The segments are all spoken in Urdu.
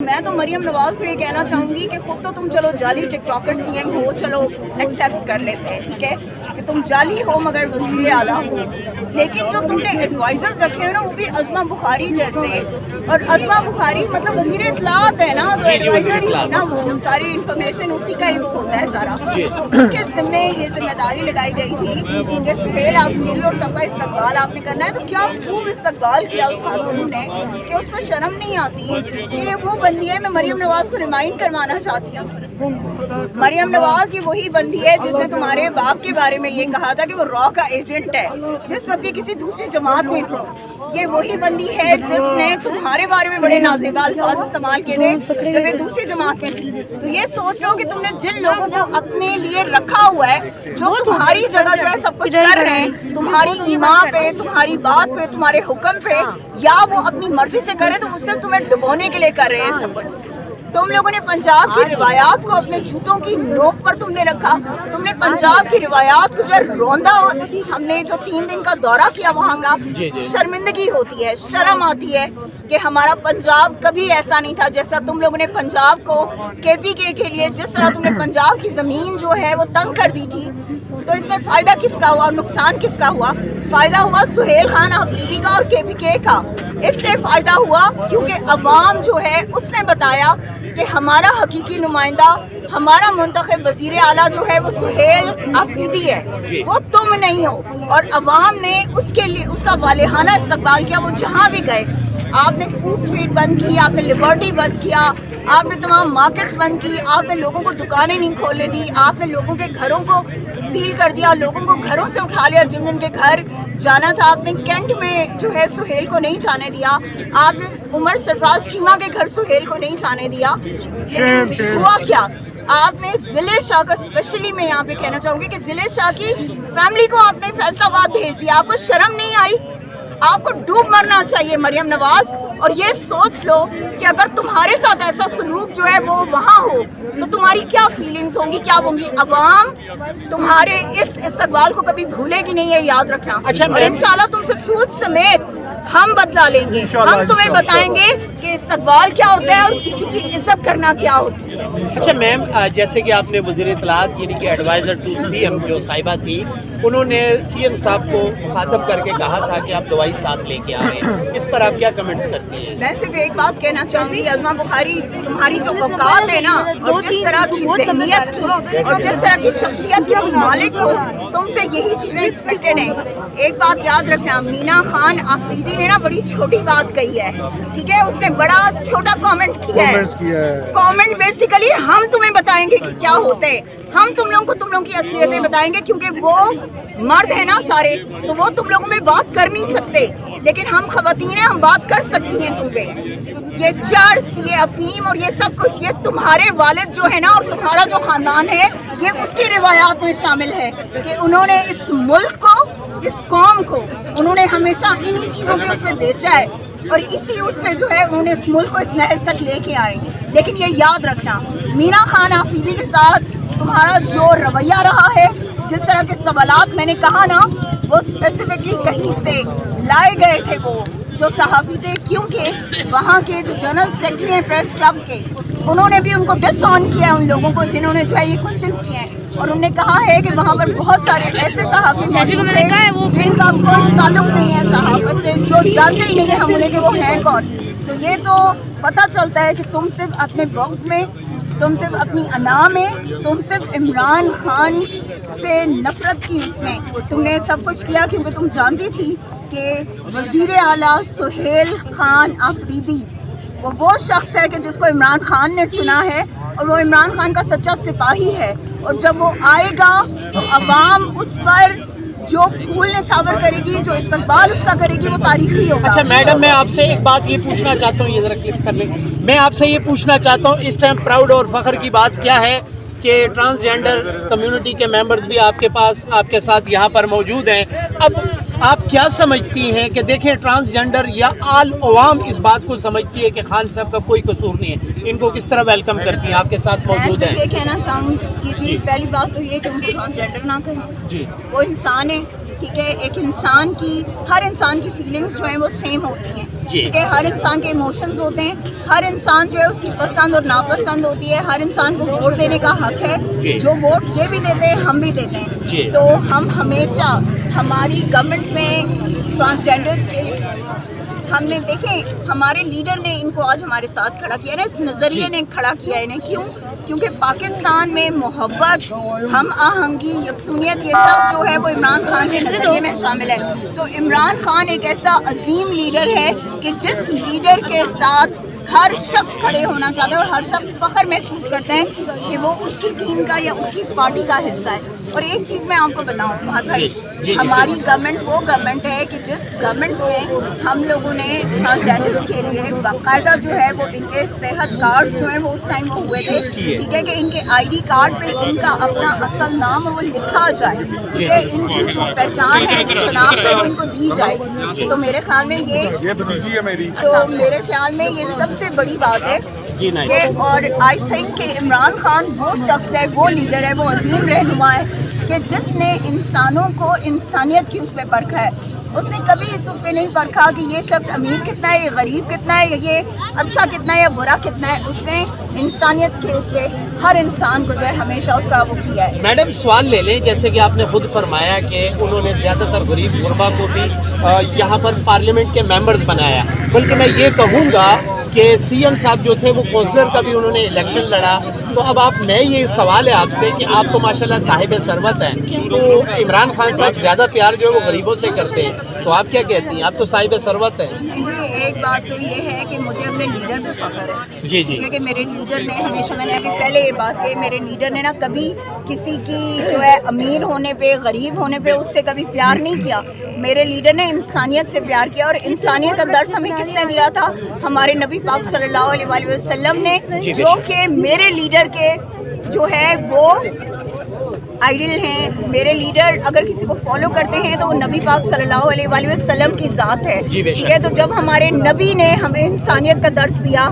میں تو مریم نواز کو یہ کہنا چاہوں گی کہ خود تو تم چلو جعلی ٹک ٹاکر سی ایم ہو، چلو ایکسیپٹ کر لیتے ہیں، ٹھیک ہے کہ تم جعلی ہو مگر وزیر اعلیٰ ہو، لیکن جو تم نے ایڈوائزرز رکھے ہیں نا وہ بھی عظمہ بخاری جیسے، اور عظمہ بخاری مطلب وزیر اطلاعات ہے نا، تو ایڈوائزر ہی نا، وہ ساری انفارمیشن اسی کا ہی وہ ہوتا ہے سارا، اس کے ذمے یہ ذمہ داری لگائی گئی تھی کہ سہیل آفریدی اور سب کا استقبال آپ نے کرنا ہے، تو کیا خوب استقبال کیا اس خاتون نے کہ اس کو شرم نہیں آتی کہ وہ بندی ہے۔ میں مریم نواز کو ریمائنڈ کروانا چاہتی ہوں، مریم نواز یہ وہی بندی ہے جس نے تمہارے باپ کے بارے میں یہ کہا تھا کہ وہ را کا ایجنٹ ہے جس وقت یہ کسی دوسری جماعت میں تھی، یہ وہی بندی ہے جس نے تمہارے بارے میں بڑے نازیبا الفاظ استعمال کیے تھے جب یہ دوسری جماعت میں تھی۔ تو یہ سوچ لو کہ تم نے جن لوگوں کو اپنے لیے رکھا ہوا ہے، جو تمہاری جگہ جو ہے سب کچھ کر رہے ہیں، تمہاری ایمان پہ، تمہاری بات پہ، تمہارے حکم پہ، یا وہ اپنی مرضی سے کرے تو اس سے تمہیں ڈبونے کے لیے کر رہے ہیں سب کچھ۔ تم لوگوں نے پنجاب کی روایات کو اپنے جوتوں کی نوک پر تم نے رکھا، تم نے پنجاب کی روایات کو جو ہے روندا، ہم نے جو 3 دن کا دورہ کیا وہاں کا، شرمندگی ہوتی ہے، شرم آتی ہے کہ ہمارا پنجاب کبھی ایسا نہیں تھا جیسا تم لوگوں نے پنجاب کو KPK کے لیے جس طرح تم نے پنجاب کی زمین جو ہے وہ تنگ کر دی تھی۔ تو اس میں فائدہ کس کا ہوا اور نقصان کس کا ہوا؟ فائدہ ہوا سہیل خان آفریدی کا اور KPK کا۔ اس لیے فائدہ ہوا کیونکہ عوام جو ہے اس نے بتایا کہ ہمارا حقیقی نمائندہ، ہمارا منتخب وزیر اعلیٰ جو ہے وہ سہیل آفریدی ہے، وہ تم نہیں ہو، اور عوام نے اس کے لیے اس کا والہانہ استقبال کیا۔ وہ جہاں بھی گئے، آپ نے فوڈ اسٹریٹ بند کی، آپ نے لبرٹی بند کیا، آپ نے تمام مارکیٹس بند کی، آپ نے لوگوں کو دکانیں نہیں کھولنے دی، آپ نے لوگوں کے گھروں کو سیل کر دیا، لوگوں کو گھروں سے اٹھا لیا جن جن کے گھر جانا تھا، آپ نے کینٹ میں جو ہے سہیل کو نہیں جانے دیا، آپ نے عمر سرفراز چیمہ کے گھر سہیل کو نہیں جانے دیا۔ لیکن ہوا کیا؟ آپ نے ضلع شاہ کا اسپیشلی میں یہاں پہ کہنا چاہوں گی کہ ضلع شاہ کی فیملی کو آپ نے فیصل آباد بھیج دیا۔ آپ کو شرم نہیں آئی؟ آپ کو ڈوب مرنا چاہیے مریم نواز، اور یہ سوچ لو کہ اگر تمہارے ساتھ ایسا سلوک جو ہے وہ وہاں ہو تو تمہاری کیا فیلنگز ہوں گی، کیا ہوں گی۔ عوام تمہارے اس استقبال کو کبھی بھولے گی نہیں، ہے یاد رکھنا۔ اور انشاءاللہ تم سے سود سمیت ہم بدلا لیں گے، ہم تمہیں بتائیں گے کہ استقبال کیا ہوتا ہے اور کسی کی عزت کرنا کیا ہوتی ہے۔ اچھا میم، جیسے کہ آپ نے وزیر اطلاعات یعنی کہ ایڈوائزر ٹو CM جو صاحبہ تھی، انہوں نے CM صاحب کو مخاطب کر کے کہا تھا کہ آپ دوائی ساتھ لے کے آ رہے ہیں، اس پر آپ کیا کمنٹس کرتی ہیں؟ میں صرف ایک بات کہنا چاہوں گی، عظمہ بخاری تمہاری جو اوقات ہے نا، اور جس طرح کی ذہنیت کی اور جس طرح کی شخصیت کی تم مالک ہو، تم سے یہی چیزیں ایکسپیکٹڈ ہیں۔ ایک بات یاد رکھنا، مینا خان آفریدی نے نا بڑی چھوٹی بات کہی ہے، ٹھیک ہے، اس نے بڑا چھوٹا کامنٹ کیا ہے۔ کامنٹ بیسیکلی ہم تمہیں بتائیں گے کہ کیا ہوتا ہے، ہم تم لوگوں کی اصلیتیں بتائیں گے، کیونکہ وہ مرد ہیں نا سارے، تو وہ تم لوگوں میں بات کر نہیں سکتے، لیکن ہم خواتین ہیں، ہم بات کر سکتی ہیں تم پہ۔ یہ چرس، یہ افیم اور یہ سب کچھ، یہ تمہارے والد جو ہے نا اور تمہارا جو خاندان ہے، یہ اس کی روایات میں شامل ہے کہ انہوں نے اس ملک کو، اس قوم کو انہوں نے ہمیشہ انہی چیزوں کے اس میں بیچا ہے، اور اسی اس میں جو ہے انہوں نے اس ملک کو اس نہج تک لے کے آئے۔ لیکن یہ یاد رکھنا، مینا خان آفریدی کے ساتھ تمہارا جو رویہ رہا ہے، جس طرح کے سوالات میں نے کہا نا، وہ اسپیسیفکلی کہیں سے لائے گئے تھے، وہ جو صحافی تھے، کیونکہ وہاں کے جو جنرل سیکرٹری ہیں پریس کلب کے، انہوں نے بھی ان کو ڈس آن کیا ان لوگوں کو جنہوں نے جو ہے یہ کوشچنس کیے ہیں، اور انہوں نے کہا ہے کہ وہاں پر بہت سارے ایسے صحافی موجود تھے جن کا کوئی تعلق نہیں ہے صحافت سے، جو جانتے ہی نہیں ہیں ہم انہیں کہ وہ ہیں کون۔ تو یہ تو پتہ چلتا ہے کہ تم صرف اپنے باکس میں، تم صرف اپنی انا میں، تم صرف عمران خان سے نفرت کی اس میں تم نے سب کچھ کیا، کیونکہ تم جانتی تھی کہ وزیر اعلیٰ سہیل خان آفریدی وہ شخص ہے کہ جس کو عمران خان نے چنا ہے، اور وہ عمران خان کا سچا سپاہی ہے، اور جب وہ آئے گا تو عوام اس پر جو پھول نچھاور کرے گی، جو استقبال اس کا کرے گی، وہ تاریخی ہوگا۔ اچھا میڈم، میں آپ سے ایک بات یہ پوچھنا چاہتا ہوں، یہ ذرا کلک کر لیں، میں آپ سے یہ پوچھنا چاہتا ہوں، اس ٹائم پراؤڈ اور فخر کی بات کیا ہے کہ ٹرانسجینڈر کمیونٹی کے ممبرز بھی آپ کے ساتھ یہاں پر موجود ہیں۔ اب آپ کیا سمجھتی ہیں کہ دیکھیں ٹرانسجینڈر یا آل عوام اس بات کو سمجھتی ہے کہ خان صاحب کا کوئی قصور نہیں ہے، ان کو کس طرح ویلکم کرتی ہیں؟ آپ کے ساتھ موجود ہیں۔ میں یہ کہنا چاہوں گی جی، پہلی بات تو یہ کہ ان کو ٹرانسجینڈر نہ کہیں، جی، وہ انسان ہے، ٹھیک ہے. ایک انسان کی, ہر انسان کی فیلنگس جو ہیں وہ سیم ہوتی ہیں, ٹھیک ہے. ہر انسان کے ایموشنز ہوتے ہیں, ہر انسان جو ہے اس کی پسند اور ناپسند ہوتی ہے. ہر انسان کو ووٹ دینے کا حق ہے, جو ووٹ یہ بھی دیتے ہیں ہم بھی دیتے ہیں. تو ہم ہمیشہ ہماری گورنمنٹ میں ٹرانسجینڈرز کے لیے ہم نے دیکھیں, ہمارے لیڈر نے ان کو آج ہمارے ساتھ کھڑا کیا نا, اس نظریے نے کھڑا کیا انہیں. کیوں؟ کیونکہ پاکستان میں محبت, ہم آہنگی, یکسونیت, یہ سب جو ہے وہ عمران خان کے نظریے میں شامل ہے. تو عمران خان ایک ایسا عظیم لیڈر ہے کہ جس لیڈر کے ساتھ ہر شخص کھڑے ہونا چاہتا ہے اور ہر شخص فخر محسوس کرتا ہے کہ وہ اس کی ٹیم کا یا اس کی پارٹی کا حصہ ہے. اور ایک چیز میں آپ کو بتاؤں بھائی, ہماری گورنمنٹ وہ گورنمنٹ ہے کہ جس گورنمنٹ میں ہم لوگوں نے ٹرانسجینڈرز کے لیے باقاعدہ جو ہے وہ ان کے صحت کارڈ جو ہیں وہ اس ٹائم وہ ہوئے تھے, ٹھیک ہے, کہ ان کے آئی ڈی کارڈ پہ ان کا اپنا اصل نام وہ لکھا جائے, ٹھیک ہے, ان کی جو پہچان ہے, جو شناخت ہے وہ ان کو دی جائے. تو میرے خیال میں یہ سب سے بڑی بات ہے. اور آئی تھنک کہ عمران خان وہ شخص ہے, وہ لیڈر ہے, وہ عظیم رہنما ہے کہ جس نے انسانوں کو انسانیت کی اس پہ پرکھا ہے. اس نے کبھی اس پہ نہیں پرکھا کہ یہ شخص امیر کتنا ہے, یہ غریب کتنا ہے, یہ اچھا کتنا ہے یا برا کتنا ہے. اس نے انسانیت کے اس پہ ہر انسان کو جو ہے ہمیشہ اس کا وہ کیا ہے. میڈم سوال لے لیں, جیسے کہ آپ نے خود فرمایا کہ انہوں نے زیادہ تر غریب غربا کو بھی یہاں پر پارلیمنٹ کے ممبرز بنایا, بلکہ میں یہ کہوں گا کہ سی ایم صاحب جو تھے وہ کونسلر کا بھی انہوں نے الیکشن لڑا. تو اب میں یہ سوال ہے آپ سے کہ آپ تو ماشاءاللہ صاحب ثروت ہیں, تو عمران خان صاحب زیادہ پیار جو ہے وہ غریبوں سے کرتے ہیں, تو آپ کیا کہتی ہیں؟ آپ تو صاحب ثروت ہیں. جی, ایک بات تو یہ ہے کہ مجھے اپنے لیڈر پہ فخر ہے. جی کہ میرے لیڈر نے ہمیشہ, میں نے ابھی پہلے یہ بات کہ میرے لیڈر نے نا کبھی کسی کی جو ہے امیر ہونے پہ, غریب ہونے پہ اس سے کبھی پیار نہیں کیا. میرے لیڈر نے انسانیت سے پیار کیا, اور انسانیت کا درس ہمیں کس نے دیا تھا؟ ہمارے نبی پاک صلی اللہ علیہ وآلہ وسلم نے, جو کہ میرے لیڈر کے جو ہے وہ آئیڈل ہیں. میرے لیڈر اگر کسی کو فالو کرتے ہیں تو وہ نبی پاک صلی اللہ علیہ وآلہ وسلم کی ذات ہے, ٹھیک ہے. تو جب ہمارے نبی نے ہمیں انسانیت کا درس دیا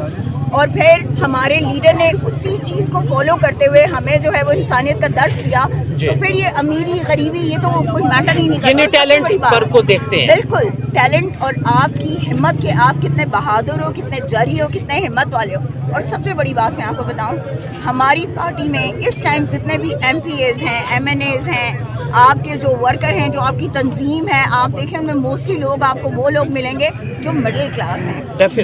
اور پھر ہمارے لیڈر نے اسی چیز کو فالو کرتے ہوئے ہمیں جو ہے وہ انسانیت کا درس دیا, تو پھر یہ امیری غریبی یہ تو کوئی میٹر ہی نہیں کرتا. یعنی ٹیلنٹ پر کو دیکھتے ہیں. بالکل, ٹیلنٹ اور آپ کی ہمت, کہ آپ کتنے بہادر ہو, کتنے جری ہو, کتنے ہمت والے ہو. اور سب سے بڑی بات میں آپ کو بتاؤں, ہماری پارٹی میں اس ٹائم جتنے بھی ایم پی ایز ہیں, ایم این ایز ہیں, آپ کے جو ورکر ہیں, جو آپ کی تنظیم ہے, آپ دیکھیں ان میں موسٹلی لوگ آپ کو وہ لوگ ملیں گے جو مڈل کلاس ہیں.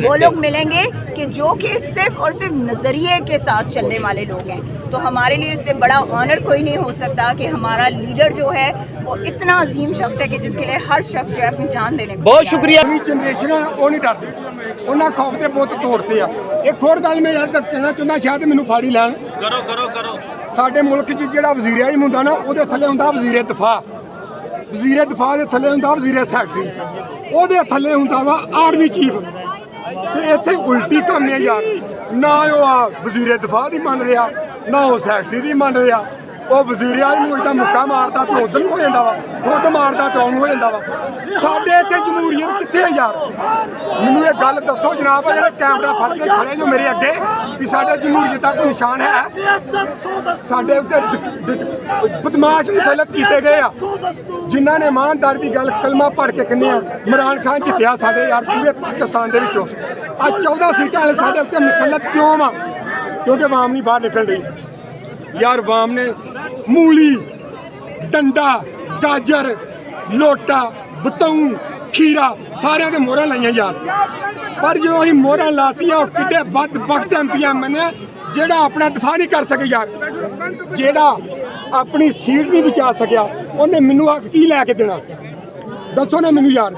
وہ لوگ ملیں گے کہ جو کہ صرف اور صرف نظریے کے ساتھ چلنے والے لوگ ہیں. تو ہمارے لیے اس سے بڑا آنر کوئی نہیں ہو سکتا کہ ہمارا لیڈر جو ہے وہ اتنا عظیم شخص ہے کہ جس کے لیے ہر شخص جو ہے اپنی جان دینے کو. بہت شکریہ. جنریشن وہ نہیں ڈرتے, انہیں خوف کے بت توڑتے ہیں. ایک اور گل میں یار کہنا چاہتا, شاید مینوں فاڑی لین کرو. ساڈے ملک جہاں وزیر اعظم ہوندا نا, وہ تھلے ہوندا وزیر دفاع, وزیر دفاع دے تھلے ہوندا وزیر سیکٹری, وہ تھلے ہوندا وا آرمی چیف. اتنے الٹی کام ہے یار, نہ وہ وزیر دفاع دی من رہا, نہ وہ سیکٹری دی من رہا. وہ وزیر اعظم اتنا مکہ مارتا تو ادھر ہو جاتا وا, خود مارتا تو ہو جاتا وا. ساڈے اتنے جمہوریت کتنے ہے یار؟ مینوں یہ گل دسو جناب, جہاں کیمرہ پھڑ کے کھڑے جو میرے اگے, کہ ساڈے جمہوریت کا کوئی نشان ہے؟ ساڈے بدماش مسلط کیتے گئے آ, جنہوں نے ایمانداری کی گل کلمہ پڑھ کے کہنے عمران خان جتیا ساڈے یار پورے پاکستان دے وچوں. اج 14 سیٹاں والے ساڈے اتنے مسلط کیوں وا؟ کیونکہ عوام نہیں باہر نکل رہی یار. عوام نے مولی, ڈنڈا, گاجر, لوٹا, بتاؤں, کھیرا سارے دے موہراں لائیاں یار. پر جو اسی موہراں لاتیاں وہ کڈے بد بخت ایم پی ایم نے جہاں اپنا دفاع نہیں کر سکے یار, جہاں اپنی سیٹ نہیں بچا سکیا. انہیں مینوں آ کی لے کے دینا دسو نا مینوں یار.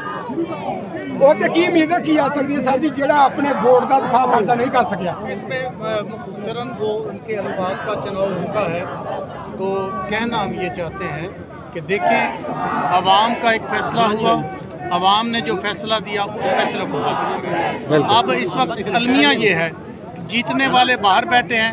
وہ تو کی امید کی آ سکتی ہے سر جی, جہاں اپنے ووٹ کا دفاع ساڈا نہیں کر سکیا. اس میں مختصراً وہ ان کے الفاظ کا چناؤ ہوتا ہے, تو کہنا ہم یہ چاہتے ہیں کہ دیکھیں عوام کا ایک فیصلہ ہوا, عوام نے جو فیصلہ دیا اس فیصلے کو فالو کریں. اب اس وقت المیہ یہ ہے کہ جیتنے والے باہر بیٹھے ہیں,